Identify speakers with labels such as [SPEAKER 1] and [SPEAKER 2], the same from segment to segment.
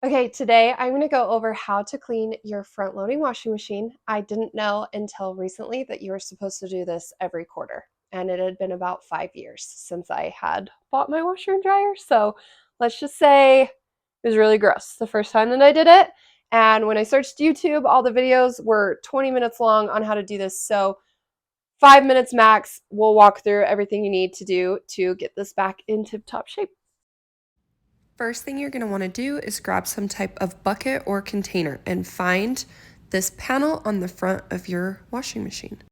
[SPEAKER 1] Okay, today I'm going to go over how to clean your front-loading washing machine. I didn't know until recently that you were supposed to do this every quarter, and it had been about 5 years since I had bought my washer and dryer. So let's just say it was really gross the first time that I did it. And when I searched YouTube, all the videos were 20 minutes long on how to do this. So 5 minutes max, we'll walk through everything you need to do to get this back in tip-top shape. First thing you're going to want to do is grab some type of bucket or container and find this panel on the front of your washing machine.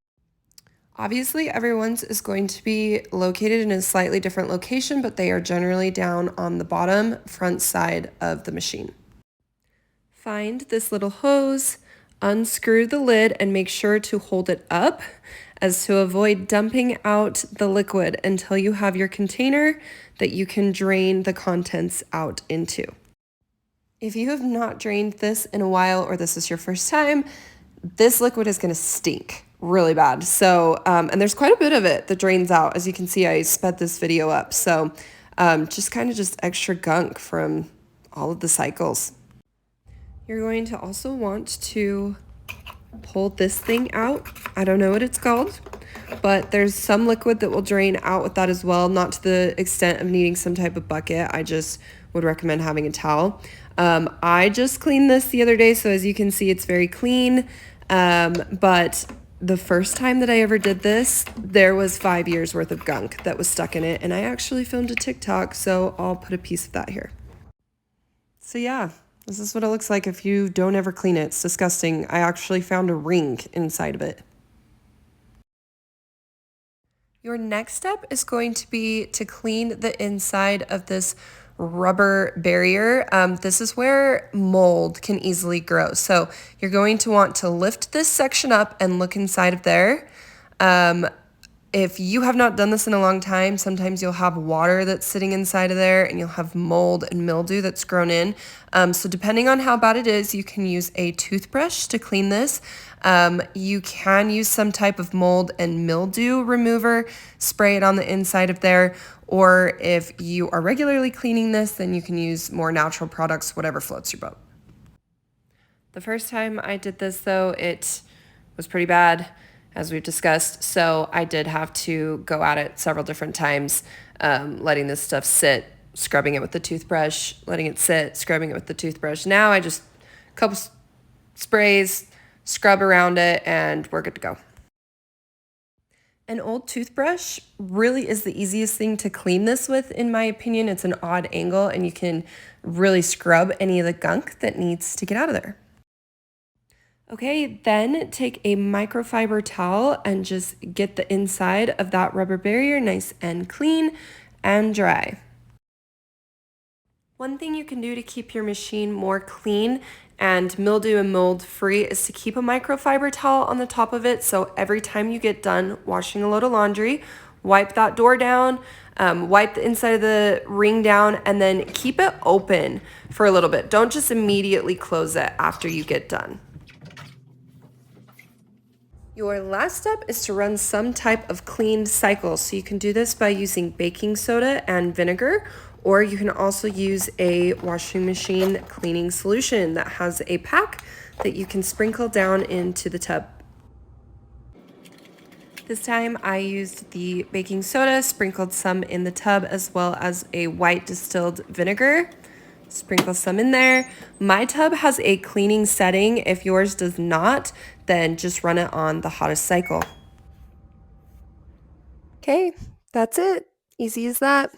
[SPEAKER 1] Obviously, everyone's is going to be located in a slightly different location, but they are generally down on the bottom front side of the machine. Find this little hose, unscrew the lid, and make sure to hold it up as to avoid dumping out the liquid until you have your container that you can drain the contents out into. If you have not drained this in a while or this is your first time, this liquid is going to stink really bad. So, and there's quite a bit of it that drains out. As you can see, I sped this video up. So just extra gunk from all of the cycles. You're going to also want to pull this thing out. I don't know what it's called, but there's some liquid that will drain out with that as well, not to the extent of needing some type of bucket. I just would recommend having a towel. I just cleaned this the other day, so as you can see, it's very clean. But the first time that I ever did this, there was 5 years worth of gunk that was stuck in it, and I actually filmed a TikTok, so I'll put a piece of that here. So yeah. This is what it looks like if you don't ever clean it. It's disgusting. I actually found a ring inside of it. Your next step is going to be to clean the inside of this rubber barrier. This is where mold can easily grow. So you're going to want to lift this section up and look inside of there. If you have not done this in a long time, sometimes you'll have water that's sitting inside of there and you'll have mold and mildew that's grown in. So depending on how bad it is, you can use a toothbrush to clean this. You can use some type of mold and mildew remover, spray it on the inside of there. Or if you are regularly cleaning this, then you can use more natural products, whatever floats your boat. The first time I did this though, it was pretty bad, as we've discussed, so I did have to go at it several different times, letting this stuff sit, scrubbing it with the toothbrush, letting it sit, scrubbing it with the toothbrush. Now I just a couple sprays, scrub around it, and we're good to go. An old toothbrush really is the easiest thing to clean this with, in my opinion. It's an odd angle, and you can really scrub any of the gunk that needs to get out of there. Okay, then take a microfiber towel and just get the inside of that rubber barrier nice and clean and dry. One thing you can do to keep your machine more clean and mildew and mold free is to keep a microfiber towel on the top of it. So every time you get done washing a load of laundry, wipe that door down, wipe the inside of the ring down, and then keep it open for a little bit. Don't just immediately close it after you get done. Your last step is to run some type of clean cycle. So you can do this by using baking soda and vinegar, or you can also use a washing machine cleaning solution that has a pack that you can sprinkle down into the tub. This time I used the baking soda, sprinkled some in the tub, as well as a white distilled vinegar. Sprinkle some in there. My tub has a cleaning setting. If yours does not, then just run it on the hottest cycle. Okay, that's it. Easy as that.